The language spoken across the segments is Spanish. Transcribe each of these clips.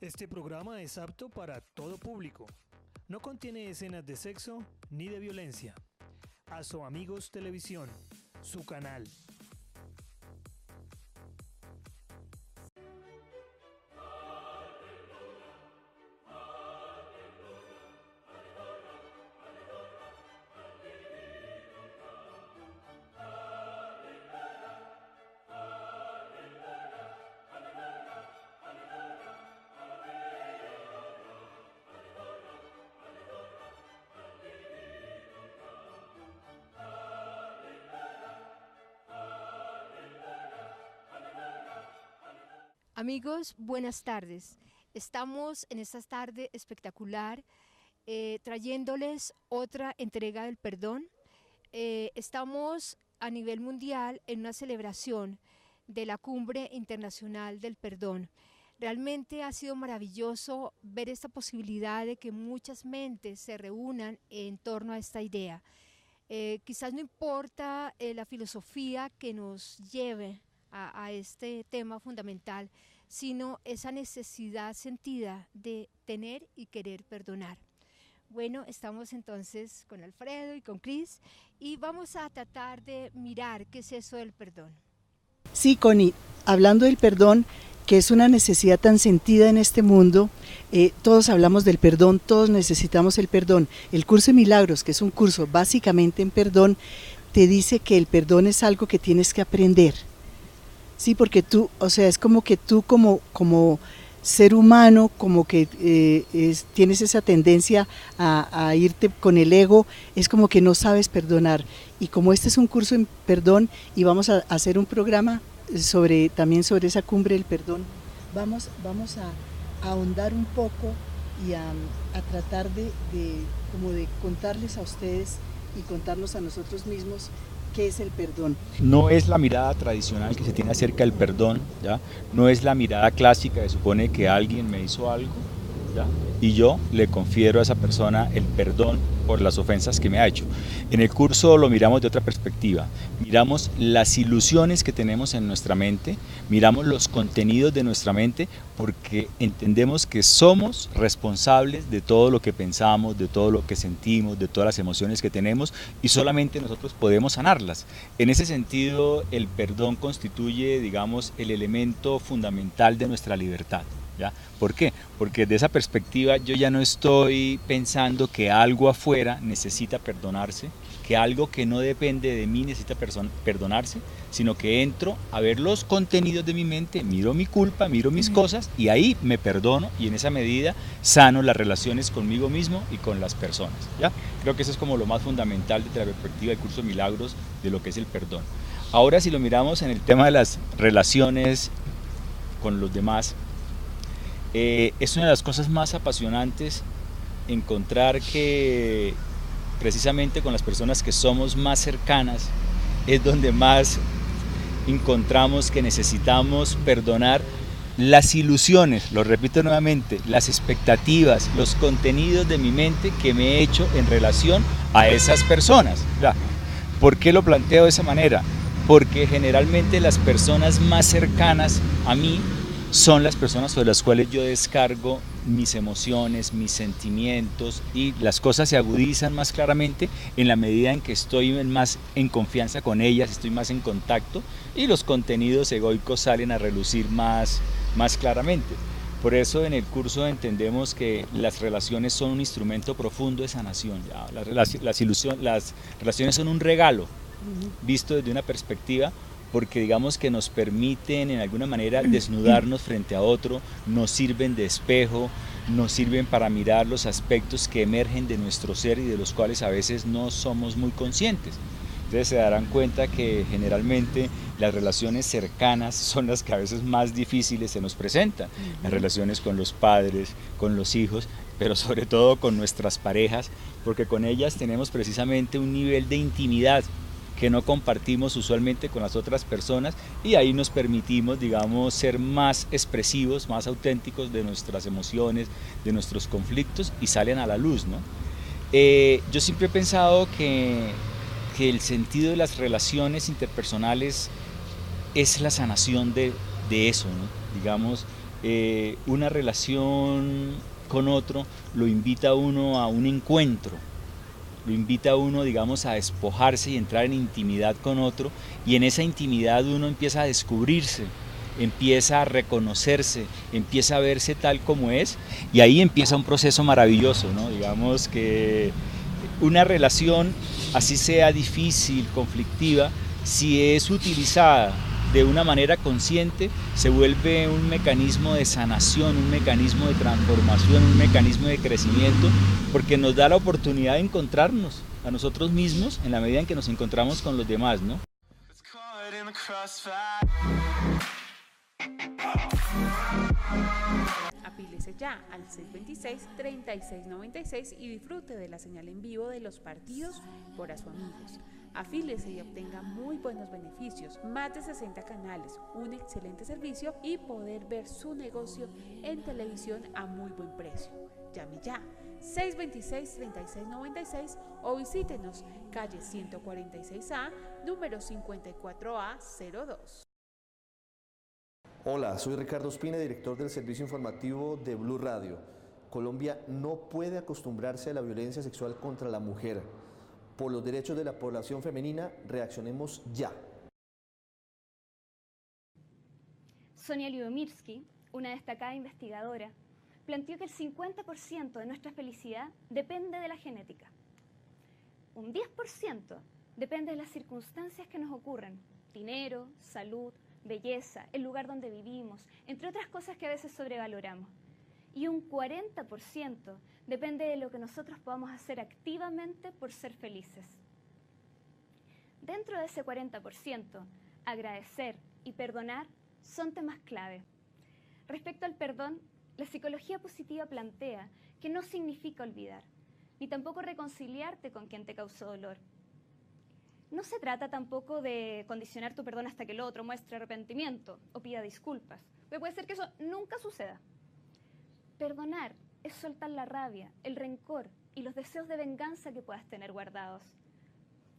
Este programa es apto para todo público. No contiene escenas de sexo ni de violencia. Aso Amigos Televisión, su canal. Amigos, buenas tardes. Estamos en esta tarde espectacular trayéndoles otra entrega del perdón. Estamos a nivel mundial en una celebración de la Cumbre Internacional del Perdón. Realmente ha sido maravilloso ver esta posibilidad de que muchas mentes se reúnan en torno a esta idea. Quizás no importa la filosofía que nos lleve a este tema fundamental, sino esa necesidad sentida de tener y querer perdonar. Bueno, estamos entonces con Alfredo y con Cris y vamos a tratar de mirar qué es eso del perdón. Sí, Connie, hablando del perdón, que es una necesidad tan sentida en este mundo, todos hablamos del perdón, todos necesitamos el perdón. El curso de milagros, que es un curso básicamente en perdón, te dice que el perdón es algo que tienes que aprender. Sí, porque tú, o sea, es como que tú como ser humano, como que tienes esa tendencia a irte con el ego, es como que no sabes perdonar. Y como este es un curso en perdón y vamos a hacer un programa también sobre esa cumbre del perdón, vamos a ahondar un poco y a tratar de contarles a ustedes y contarnos a nosotros mismos ¿qué es el perdón? No es la mirada tradicional que se tiene acerca del perdón, ¿ya? No es la mirada clásica que supone que alguien me hizo algo, ¿ya? Y yo le confiero a esa persona el perdón por las ofensas que me ha hecho. En el curso lo miramos de otra perspectiva, miramos las ilusiones que tenemos en nuestra mente, miramos los contenidos de nuestra mente, porque entendemos que somos responsables de todo lo que pensamos, de todo lo que sentimos, de todas las emociones que tenemos, y solamente nosotros podemos sanarlas. En ese sentido, el perdón constituye, digamos, el elemento fundamental de nuestra libertad. ¿Ya? ¿Por qué? Porque desde esa perspectiva yo ya no estoy pensando que algo afuera necesita perdonarse, que algo que no depende de mí necesita perdonarse, sino que entro a ver los contenidos de mi mente, miro mi culpa, miro mis cosas y ahí me perdono y en esa medida sano las relaciones conmigo mismo y con las personas. ¿Ya? Creo que eso es como lo más fundamental desde la perspectiva del curso de milagros de lo que es el perdón. Ahora si lo miramos en el tema de las relaciones con los demás, es una de las cosas más apasionantes encontrar que precisamente con las personas que somos más cercanas es donde más encontramos que necesitamos perdonar las ilusiones, lo repito nuevamente, las expectativas, los contenidos de mi mente que me he hecho en relación a esas personas. ¿Por qué lo planteo de esa manera? Porque generalmente las personas más cercanas a mí son las personas sobre las cuales yo descargo mis emociones, mis sentimientos y las cosas se agudizan más claramente en la medida en que estoy más en confianza con ellas, estoy más en contacto y los contenidos egoicos salen a relucir más claramente. Por eso en el curso entendemos que las relaciones son un instrumento profundo de sanación. Las relaciones son un regalo visto desde una perspectiva porque digamos que nos permiten en alguna manera desnudarnos frente a otro, nos sirven de espejo, nos sirven para mirar los aspectos que emergen de nuestro ser y de los cuales a veces no somos muy conscientes. Entonces se darán cuenta que generalmente las relaciones cercanas son las que a veces más difíciles se nos presentan, las relaciones con los padres, con los hijos, pero sobre todo con nuestras parejas, porque con ellas tenemos precisamente un nivel de intimidad que no compartimos usualmente con las otras personas y ahí nos permitimos, digamos, ser más expresivos, más auténticos de nuestras emociones, de nuestros conflictos y salen a la luz, ¿no? Yo siempre he pensado que el sentido de las relaciones interpersonales es la sanación de eso, ¿no? Digamos, una relación con otro lo invita a uno a un encuentro, lo invita a uno, digamos, a despojarse y entrar en intimidad con otro, y en esa intimidad uno empieza a descubrirse, empieza a reconocerse, empieza a verse tal como es, y ahí empieza un proceso maravilloso, ¿no? Digamos que una relación, así sea difícil, conflictiva, si es utilizada de una manera consciente, se vuelve un mecanismo de sanación, un mecanismo de transformación, un mecanismo de crecimiento, porque nos da la oportunidad de encontrarnos a nosotros mismos en la medida en que nos encontramos con los demás, ¿no? Apílese ya al 626-3696 y disfrute de la señal en vivo de los partidos por A Su Amigos. Afíliese y obtenga muy buenos beneficios, más de 60 canales, un excelente servicio y poder ver su negocio en televisión a muy buen precio. Llame ya 626-3696 o visítenos calle 146A, número 54A02. Hola, soy Ricardo Ospina, director del servicio informativo de Blue Radio. Colombia no puede acostumbrarse a la violencia sexual contra la mujer. Por los derechos de la población femenina, reaccionemos ya. Sonia Lyubomirsky, una destacada investigadora, planteó que el 50% de nuestra felicidad depende de la genética. Un 10% depende de las circunstancias que nos ocurren: dinero, salud, belleza, el lugar donde vivimos, entre otras cosas que a veces sobrevaloramos. Y un 40% depende de lo que nosotros podamos hacer activamente por ser felices. Dentro de ese 40%, agradecer y perdonar son temas clave. Respecto al perdón, la psicología positiva plantea que no significa olvidar, ni tampoco reconciliarte con quien te causó dolor. No se trata tampoco de condicionar tu perdón hasta que el otro muestre arrepentimiento o pida disculpas, porque puede ser que eso nunca suceda. Perdonar es soltar la rabia, el rencor y los deseos de venganza que puedas tener guardados.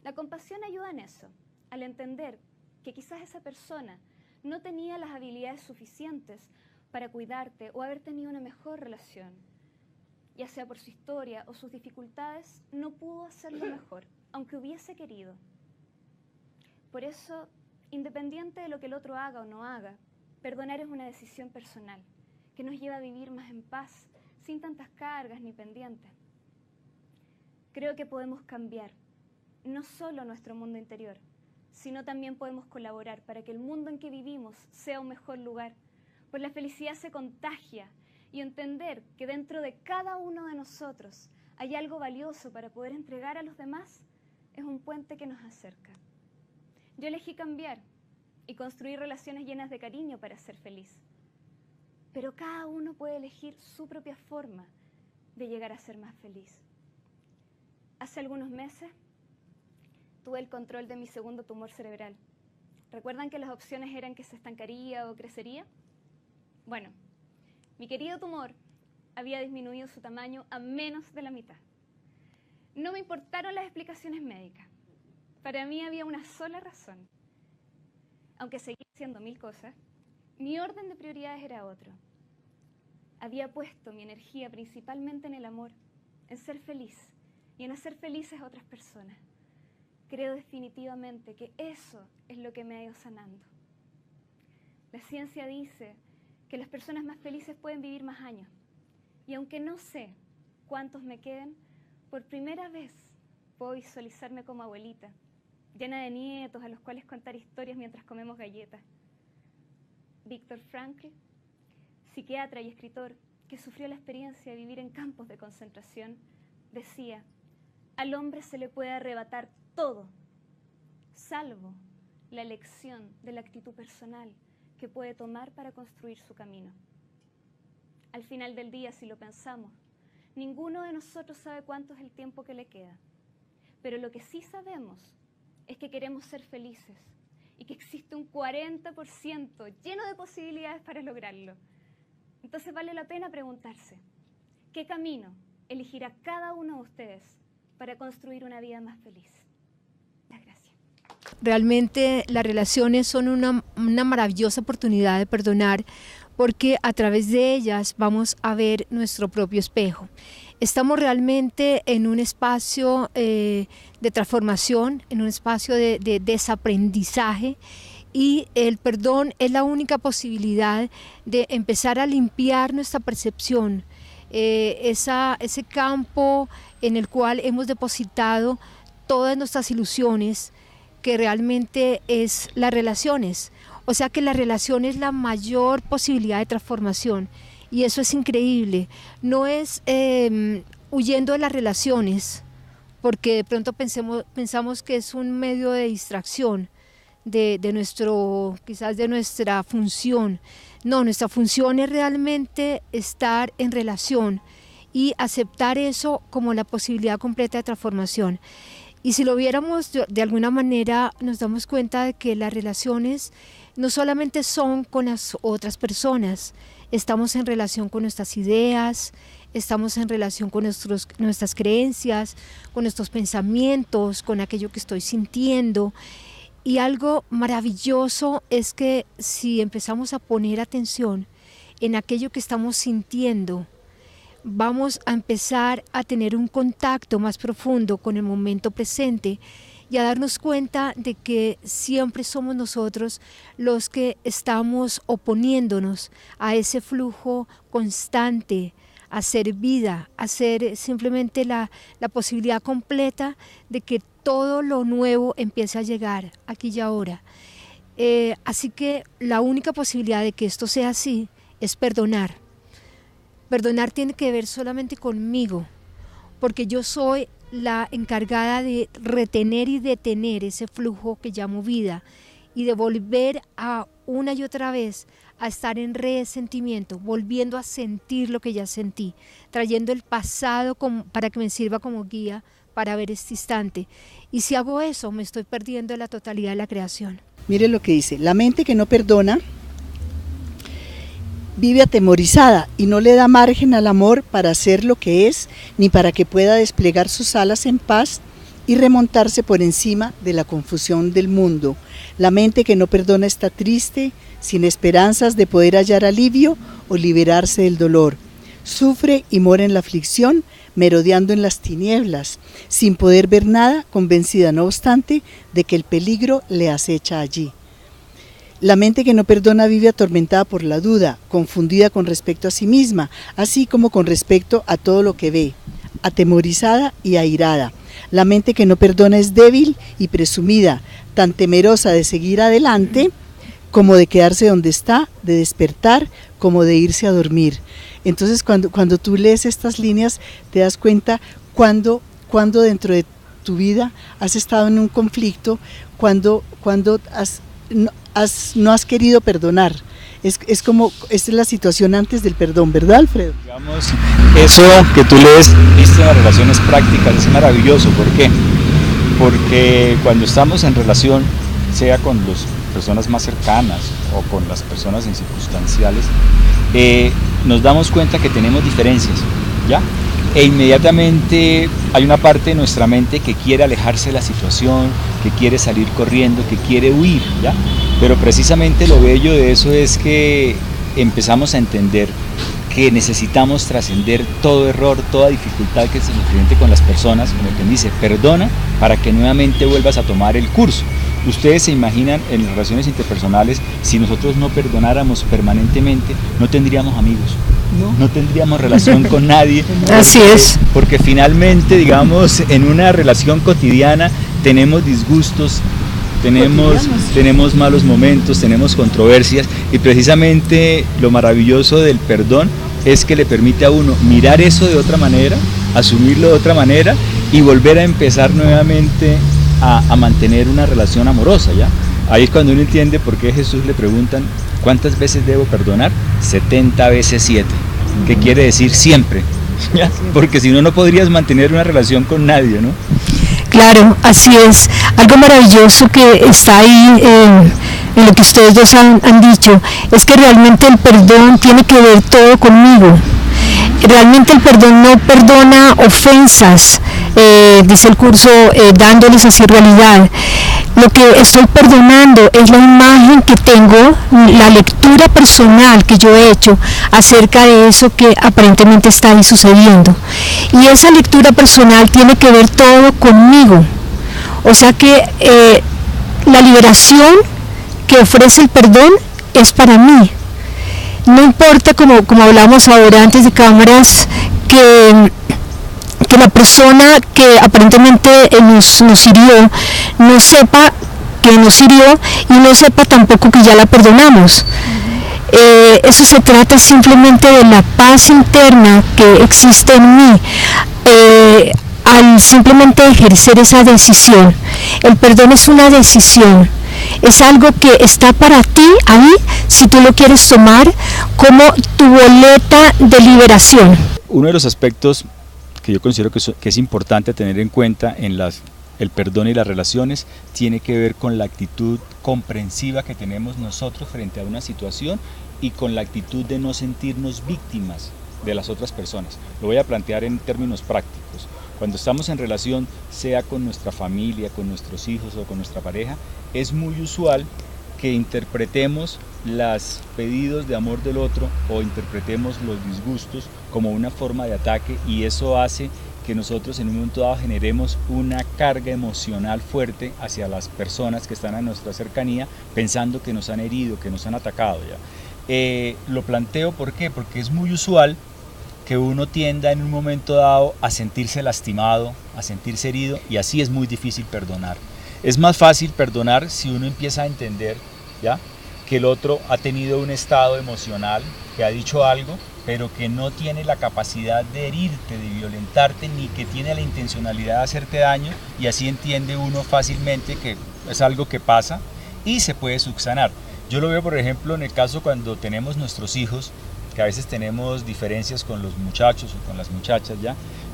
La compasión ayuda en eso, al entender que quizás esa persona no tenía las habilidades suficientes para cuidarte o haber tenido una mejor relación. Ya sea por su historia o sus dificultades, no pudo hacerlo mejor, aunque hubiese querido. Por eso, independiente de lo que el otro haga o no haga, perdonar es una decisión personal que nos lleva a vivir más en paz, sin tantas cargas ni pendientes. Creo que podemos cambiar no solo nuestro mundo interior, sino también podemos colaborar para que el mundo en que vivimos sea un mejor lugar, pues la felicidad se contagia, y entender que dentro de cada uno de nosotros hay algo valioso para poder entregar a los demás es un puente que nos acerca. Yo elegí cambiar y construir relaciones llenas de cariño para ser feliz. Pero cada uno puede elegir su propia forma de llegar a ser más feliz. Hace algunos meses tuve el control de mi segundo tumor cerebral. ¿Recuerdan que las opciones eran que se estancaría o crecería? Bueno, mi querido tumor había disminuido su tamaño a menos de la mitad. No me importaron las explicaciones médicas. Para mí había una sola razón. Aunque seguía haciendo 1000 cosas, mi orden de prioridades era otro. Había puesto mi energía principalmente en el amor, en ser feliz y en hacer felices a otras personas. Creo definitivamente que eso es lo que me ha ido sanando. La ciencia dice que las personas más felices pueden vivir más años. Y aunque no sé cuántos me queden, por primera vez puedo visualizarme como abuelita, llena de nietos a los cuales contar historias mientras comemos galletas. Viktor Frankl, psiquiatra y escritor que sufrió la experiencia de vivir en campos de concentración, decía: al hombre se le puede arrebatar todo, salvo la elección de la actitud personal que puede tomar para construir su camino. Al final del día, si lo pensamos, ninguno de nosotros sabe cuánto es el tiempo que le queda. Pero lo que sí sabemos es que queremos ser felices y que existe un 40% lleno de posibilidades para lograrlo. Entonces vale la pena preguntarse, ¿qué camino elegirá cada uno de ustedes para construir una vida más feliz? Muchas gracias. Realmente las relaciones son una maravillosa oportunidad de perdonar, porque a través de ellas vamos a ver nuestro propio espejo. Estamos realmente en un espacio de transformación, en un espacio de desaprendizaje, y el perdón es la única posibilidad de empezar a limpiar nuestra percepción, ese campo en el cual hemos depositado todas nuestras ilusiones, que realmente es las relaciones. O sea que la relación es la mayor posibilidad de transformación, y eso es increíble. No es huyendo de las relaciones, porque de pronto pensamos que es un medio de distracción quizás de nuestra función. No, nuestra función es realmente estar en relación y aceptar eso como la posibilidad completa de transformación. Y si lo viéramos de alguna manera, nos damos cuenta de que las relaciones no solamente son con las otras personas, estamos en relación con nuestras ideas, estamos en relación con nuestras creencias, con nuestros pensamientos, con aquello que estoy sintiendo. Y algo maravilloso es que si empezamos a poner atención en aquello que estamos sintiendo, vamos a empezar a tener un contacto más profundo con el momento presente y a darnos cuenta de que siempre somos nosotros los que estamos oponiéndonos a ese flujo constante, a ser vida, a ser simplemente la posibilidad completa de que todo lo nuevo empiece a llegar aquí y ahora. Así que la única posibilidad de que esto sea así es perdonar. Perdonar tiene que ver solamente conmigo, porque yo soy la encargada de retener y detener ese flujo que llamo vida, y de volver a una y otra vez a estar en resentimiento, volviendo a sentir lo que ya sentí, trayendo el pasado para que me sirva como guía para ver este instante. Y si hago eso, me estoy perdiendo la totalidad de la creación. Mire lo que dice: la mente que no perdona vive atemorizada y no le da margen al amor para ser lo que es, ni para que pueda desplegar sus alas en paz y remontarse por encima de la confusión del mundo. La mente que no perdona está triste, sin esperanzas de poder hallar alivio o liberarse del dolor. Sufre y mora en la aflicción, merodeando en las tinieblas, sin poder ver nada, convencida no obstante de que el peligro le acecha allí. La mente que no perdona vive atormentada por la duda, confundida con respecto a sí misma, así como con respecto a todo lo que ve, atemorizada y airada. La mente que no perdona es débil y presumida, tan temerosa de seguir adelante como de quedarse donde está, de despertar como de irse a dormir. Entonces cuando tú lees estas líneas te das cuenta cuando dentro de tu vida has estado en un conflicto, cuando no has querido perdonar. Es como, esta es la situación antes del perdón, ¿verdad, Alfredo? Digamos, eso que tú lees, viste en las relaciones prácticas, es maravilloso. ¿Por qué? Porque cuando estamos en relación, sea con las personas más cercanas o con las personas incircunstanciales, nos damos cuenta que tenemos diferencias, ¿ya? E inmediatamente hay una parte de nuestra mente que quiere alejarse de la situación, que quiere salir corriendo, que quiere huir, ¿ya? Pero precisamente lo bello de eso es que empezamos a entender que necesitamos trascender todo error, toda dificultad que se nos presente con las personas, como quien dice, perdona para que nuevamente vuelvas a tomar el curso. Ustedes se imaginan en las relaciones interpersonales, si nosotros no perdonáramos permanentemente, no tendríamos amigos, no tendríamos relación con nadie. Así es. Porque finalmente, digamos, en una relación cotidiana tenemos disgustos, tenemos malos momentos, tenemos controversias, y precisamente lo maravilloso del perdón es que le permite a uno mirar eso de otra manera, asumirlo de otra manera y volver a empezar nuevamente a mantener una relación amorosa, ¿ya? Ahí es cuando uno entiende por qué a Jesús le preguntan ¿cuántas veces debo perdonar? 70 veces 7, que quiere decir siempre, ¿ya? Porque si no, no podrías mantener una relación con nadie, ¿no? Claro, así es. Algo maravilloso que está ahí en lo que ustedes dos han dicho, es que realmente el perdón tiene que ver todo conmigo. Realmente el perdón no perdona ofensas, dice el curso, dándoles así realidad. Lo que estoy perdonando es la imagen que tengo, la lectura personal que yo he hecho acerca de eso que aparentemente está ahí sucediendo. Y esa lectura personal tiene que ver todo conmigo. O sea que la liberación que ofrece el perdón es para mí. No importa, como hablamos ahora antes de cámaras, que la persona que aparentemente nos hirió no sepa que nos hirió y no sepa tampoco que ya la perdonamos. Eso se trata simplemente de la paz interna que existe en mí al simplemente ejercer esa decisión. El perdón es una decisión. Es algo que está para ti ahí, si tú lo quieres tomar como tu boleta de liberación. Uno de los aspectos que yo considero que es importante tener en cuenta en el perdón y las relaciones tiene que ver con la actitud comprensiva que tenemos nosotros frente a una situación y con la actitud de no sentirnos víctimas de las otras personas. Lo voy a plantear en términos prácticos. Cuando estamos en relación, sea con nuestra familia, con nuestros hijos o con nuestra pareja, es muy usual que interpretemos los pedidos de amor del otro o interpretemos los disgustos como una forma de ataque, y eso hace que nosotros en un momento dado generemos una carga emocional fuerte hacia las personas que están a nuestra cercanía, pensando que nos han herido, que nos han atacado. Lo planteo ¿por qué? Porque es muy usual que uno tienda en un momento dado a sentirse lastimado, a sentirse herido, y así es muy difícil perdonar. Es más fácil perdonar si uno empieza a entender que el otro ha tenido un estado emocional, que ha dicho algo, pero que no tiene la capacidad de herirte, de violentarte, ni que tiene la intencionalidad de hacerte daño, y así entiende uno fácilmente que es algo que pasa y se puede subsanar. Yo lo veo, por ejemplo, en el caso cuando tenemos nuestros hijos, que a veces tenemos diferencias con los muchachos o con las muchachas,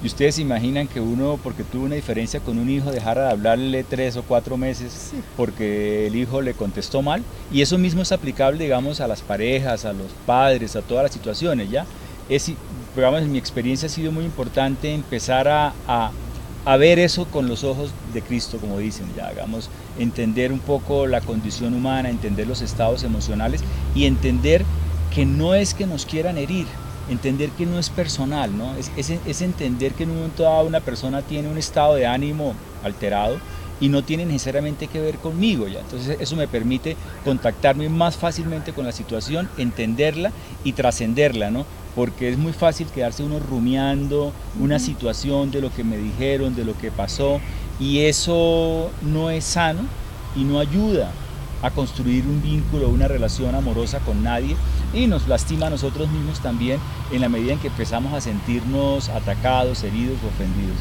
y ustedes se imaginan que uno, porque tuvo una diferencia con un hijo, dejara de hablarle 3 o 4 meses porque el hijo le contestó mal, y eso mismo es aplicable, digamos, a las parejas, a los padres, a todas las situaciones, digamos, en mi experiencia ha sido muy importante empezar a ver eso con los ojos de Cristo, como dicen, digamos, entender un poco la condición humana, entender los estados emocionales y entender que no es que nos quieran herir, entender que no es personal, ¿no? Es entender que en un momento dado una persona tiene un estado de ánimo alterado y no tiene necesariamente que ver conmigo, Entonces eso me permite contactarme más fácilmente con la situación, entenderla y trascenderla, ¿no? Porque es muy fácil quedarse uno rumiando una situación de lo que me dijeron, de lo que pasó, y eso no es sano y no ayuda a construir un vínculo, una relación amorosa con nadie, y nos lastima a nosotros mismos también en la medida en que empezamos a sentirnos atacados, heridos o ofendidos.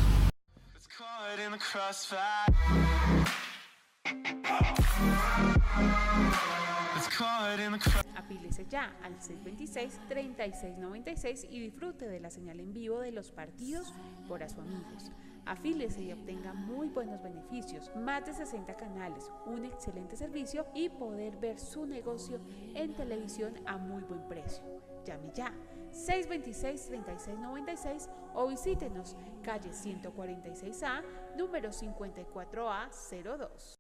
Afíliese ya al 626-3696 y disfrute de la señal en vivo de los partidos por A Su Amigos. Afíliese y obtenga muy buenos beneficios, más de 60 canales, un excelente servicio y poder ver su negocio en televisión a muy buen precio. Llame ya 626-3696 o visítenos calle 146A, número 54A02.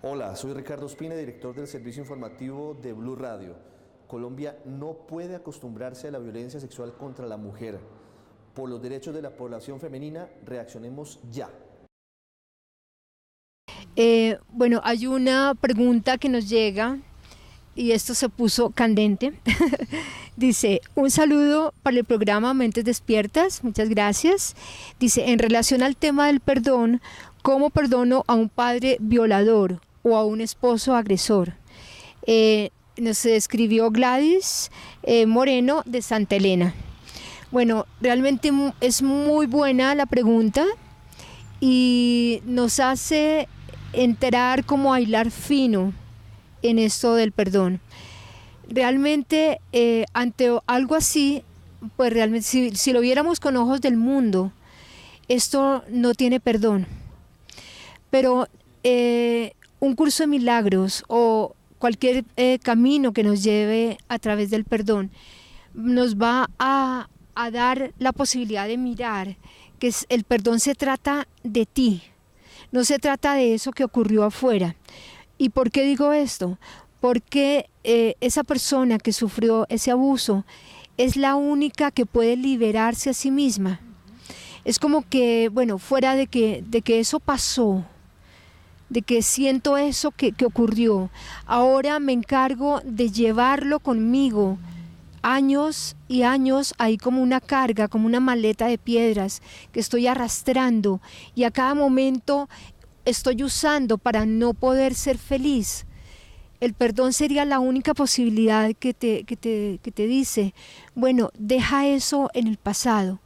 Hola, soy Ricardo Espina, director del servicio informativo de Blue Radio. Colombia no puede acostumbrarse a la violencia sexual contra la mujer. Por los derechos de la población femenina, reaccionemos ya. Bueno, hay una pregunta que nos llega y esto se puso candente. Dice, un saludo para el programa Mentes Despiertas, muchas gracias. Dice, en relación al tema del perdón, ¿cómo perdono a un padre violador o a un esposo agresor? Nos escribió Gladys Moreno de Santa Elena. Bueno, realmente es muy buena la pregunta y nos hace enterar cómo a hilar fino en esto del perdón. Realmente ante algo así, pues realmente si lo viéramos con ojos del mundo, esto no tiene perdón. Pero un curso de milagros o cualquier camino que nos lleve a través del perdón nos va a dar la posibilidad de mirar que el perdón se trata de ti, No se trata de eso que ocurrió afuera. ¿Y por qué digo esto? Porque esa persona que sufrió ese abuso es la única que puede liberarse a sí misma. Es como que, bueno, fuera de que eso pasó, de que siento eso que ocurrió, ahora me encargo de llevarlo conmigo, años y años ahí como una carga, como una maleta de piedras que estoy arrastrando y a cada momento estoy usando para no poder ser feliz. El perdón sería la única posibilidad que te dice, bueno, deja eso en el pasado.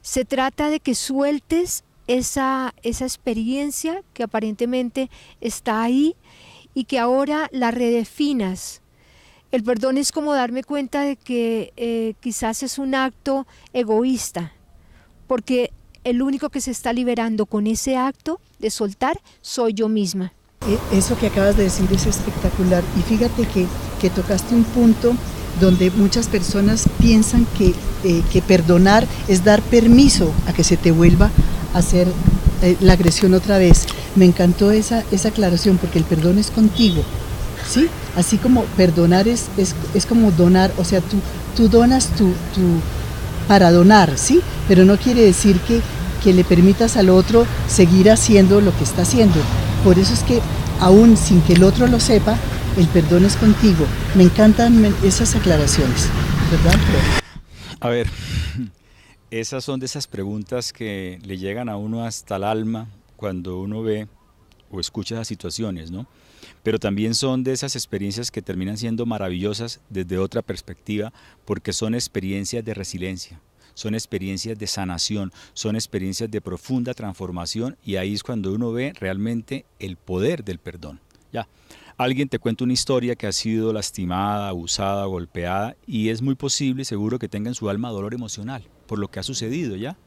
Se trata de que sueltes esa experiencia que aparentemente está ahí y que ahora la redefinas. El perdón es como darme cuenta de que quizás es un acto egoísta, porque el único que se está liberando con ese acto de soltar soy yo misma. Eso que acabas de decir es espectacular y fíjate que tocaste un punto donde muchas personas piensan que perdonar es dar permiso a que se te vuelva a hacer la agresión otra vez. Me encantó esa aclaración porque el perdón es contigo, ¿sí? Así como perdonar es como donar, o sea, tú donas para donar, ¿sí? Pero no quiere decir que le permitas al otro seguir haciendo lo que está haciendo. Por eso es que aún sin que el otro lo sepa, el perdón es contigo. Me encantan esas aclaraciones, ¿verdad? A ver, esas son de esas preguntas que le llegan a uno hasta el alma cuando uno ve o escucha esas situaciones, ¿no? Pero también son de esas experiencias que terminan siendo maravillosas desde otra perspectiva, porque son experiencias de resiliencia, son experiencias de sanación, son experiencias de profunda transformación, y ahí es cuando uno ve realmente el poder del perdón. Ya, alguien te cuenta una historia que ha sido lastimada, abusada, golpeada, y es muy posible, seguro, que tenga en su alma dolor emocional por lo que ha sucedido, ¿ya?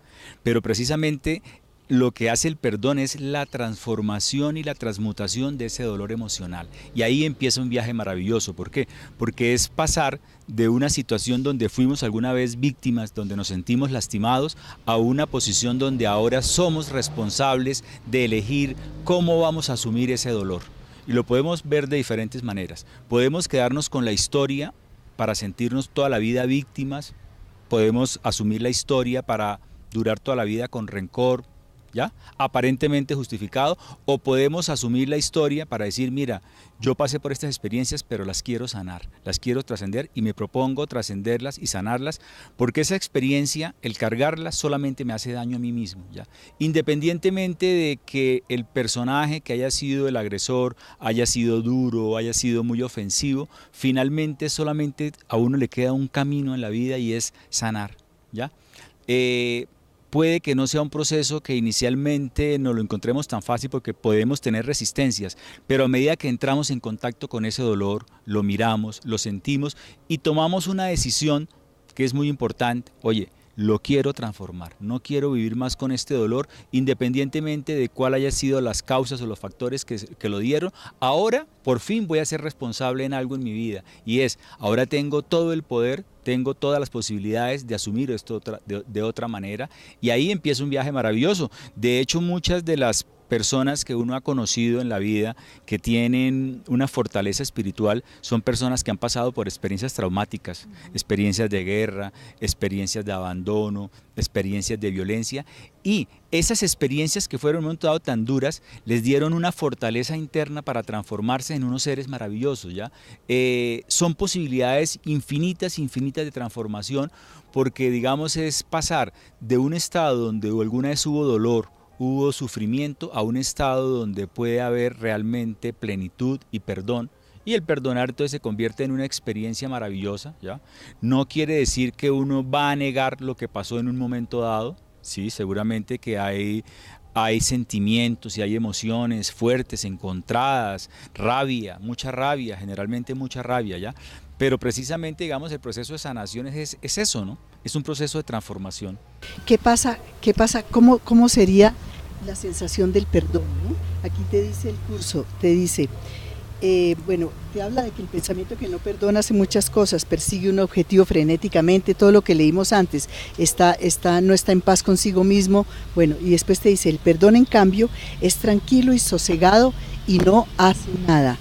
Pero precisamente lo que hace el perdón es la transformación y la transmutación de ese dolor emocional. Y ahí empieza un viaje maravilloso. ¿Por qué? Porque es pasar de una situación donde fuimos alguna vez víctimas, donde nos sentimos lastimados, a una posición donde ahora somos responsables de elegir cómo vamos a asumir ese dolor. Y lo podemos ver de diferentes maneras. Podemos quedarnos con la historia para sentirnos toda la vida víctimas. Podemos asumir la historia para durar toda la vida con rencor, ¿ya? Aparentemente justificado, o podemos asumir la historia para decir, mira, yo pasé por estas experiencias, pero las quiero sanar, las quiero trascender y me propongo trascenderlas y sanarlas, porque esa experiencia, el cargarla, solamente me hace daño a mí mismo, ¿ya? Independientemente de que el personaje que haya sido el agresor haya sido duro, haya sido muy ofensivo, finalmente solamente a uno le queda un camino en la vida y es sanar, ¿ya? Puede que no sea un proceso que inicialmente nos lo encontremos tan fácil porque podemos tener resistencias, pero a medida que entramos en contacto con ese dolor, lo miramos, lo sentimos y tomamos una decisión que es muy importante. Oye, lo quiero transformar, no quiero vivir más con este dolor, independientemente de cuál haya sido las causas o los factores que lo dieron. Ahora, por fin, voy a ser responsable en algo en mi vida, y ahora tengo todo el poder, tengo todas las posibilidades de asumir esto de otra manera, y ahí empieza un viaje maravilloso. De hecho, muchas de las personas que uno ha conocido en la vida que tienen una fortaleza espiritual son personas que han pasado por experiencias traumáticas, experiencias de guerra, experiencias de abandono, experiencias de violencia, y esas experiencias que fueron en un momento dado tan duras les dieron una fortaleza interna para transformarse en unos seres maravillosos, ¿ya? Son posibilidades infinitas de transformación, porque digamos es pasar de un estado donde alguna vez hubo dolor, hubo sufrimiento, a un estado donde puede haber realmente plenitud y perdón, y el perdonar entonces se convierte en una experiencia maravillosa, ¿ya? No quiere decir que uno va a negar lo que pasó en un momento dado, sí, seguramente que hay sentimientos y hay emociones fuertes, encontradas, rabia, mucha rabia, generalmente mucha rabia, ¿ya? Pero precisamente, digamos, el proceso de sanación es eso, ¿no? Es un proceso de transformación. ¿Qué pasa? ¿Cómo sería la sensación del perdón, ¿no? Aquí te dice el curso, te dice, Bueno, te habla de que el pensamiento que no perdona hace muchas cosas, persigue un objetivo frenéticamente, todo lo que leímos antes, no está en paz consigo mismo. Bueno, y después te dice, el perdón en cambio es tranquilo y sosegado y no hace nada.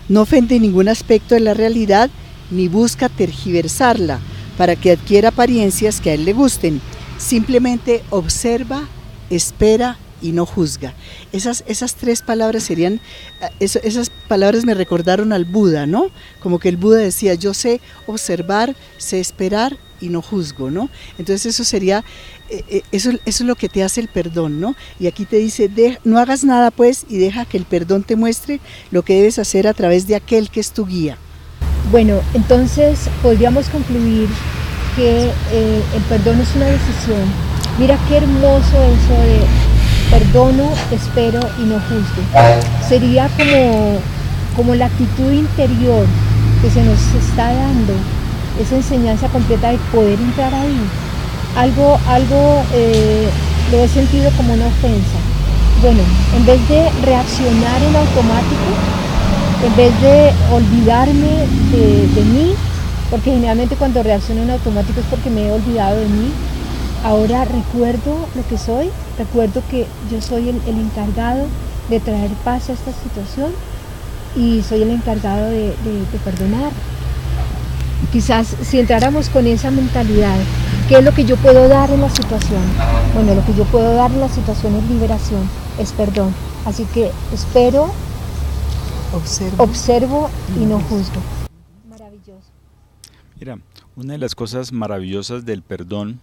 No ofende ningún aspecto de la realidad ni busca tergiversarla para que adquiera apariencias que a él le gusten. Simplemente observa, espera y no juzga. Esas tres palabras serían, esas palabras me recordaron al Buda, ¿no? Como que el Buda decía, yo sé observar, sé esperar y no juzgo, ¿no? Entonces eso sería, eso es lo que te hace el perdón, ¿no? Y aquí te dice, no hagas nada pues y deja que el perdón te muestre lo que debes hacer a través de aquel que es tu guía. Bueno, entonces podríamos concluir que el perdón es una decisión. Mira qué hermoso eso de perdono, espero y no juzgo. Sería como la actitud interior que se nos está dando, esa enseñanza completa de poder entrar ahí. Algo lo he sentido como una ofensa. Bueno, en vez de reaccionar en automático, en vez de olvidarme de mí, porque generalmente cuando reacciono en automático es porque me he olvidado de mí, ahora recuerdo lo que soy, recuerdo que yo soy el encargado de traer paz a esta situación y soy el encargado de perdonar. Quizás si entráramos con esa mentalidad, ¿qué es lo que yo puedo dar en la situación? Bueno, lo que yo puedo dar en la situación es liberación, es perdón. Así que espero, observo y no juzgo. Maravilloso. Mira, una de las cosas maravillosas del perdón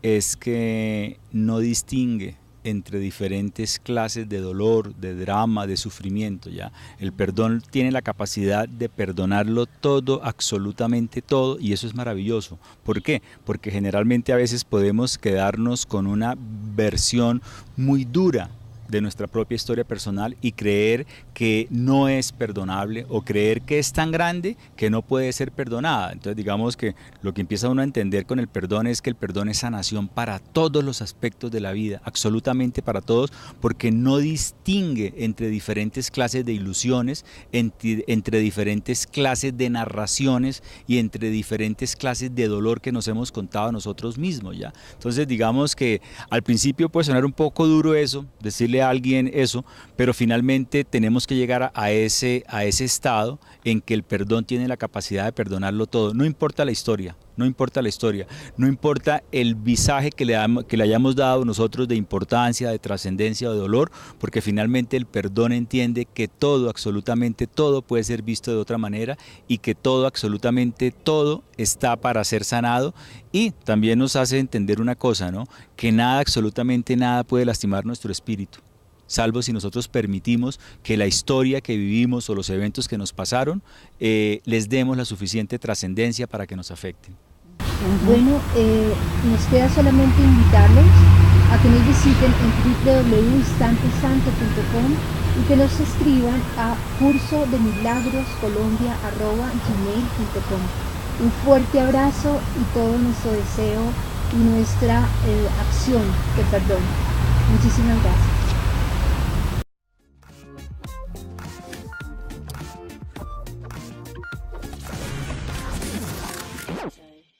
es que no distingue entre diferentes clases de dolor, de drama, de sufrimiento, ¿ya? El perdón tiene la capacidad de perdonarlo todo, absolutamente todo, y eso es maravilloso. ¿Por qué? Porque generalmente a veces podemos quedarnos con una versión muy dura de nuestra propia historia personal y creer que no es perdonable o creer que es tan grande que no puede ser perdonada. Entonces digamos que lo que empieza uno a entender con el perdón es que el perdón es sanación para todos los aspectos de la vida, absolutamente para todos, porque no distingue entre diferentes clases de ilusiones, entre diferentes clases de narraciones y entre diferentes clases de dolor que nos hemos contado a nosotros mismos, ¿ya? Entonces digamos que al principio puede sonar un poco duro eso, decirle a alguien eso, pero finalmente tenemos que llegar a ese estado en que el perdón tiene la capacidad de perdonarlo todo, no importa la historia, no importa la historia, no importa el visaje que le hayamos dado nosotros de importancia, de trascendencia o de dolor, porque finalmente el perdón entiende que todo, absolutamente todo puede ser visto de otra manera y que todo, absolutamente todo está para ser sanado, y también nos hace entender una cosa, ¿no? Que nada, absolutamente nada puede lastimar nuestro espíritu, salvo si nosotros permitimos que la historia que vivimos o los eventos que nos pasaron les demos la suficiente trascendencia para que nos afecten. Bueno, nos queda solamente invitarlos a que nos visiten en www.instantesanto.com y que nos escriban a cursodemilagroscolombia@gmail.com. Un fuerte abrazo y todo nuestro deseo y nuestra acción de perdón. Muchísimas gracias.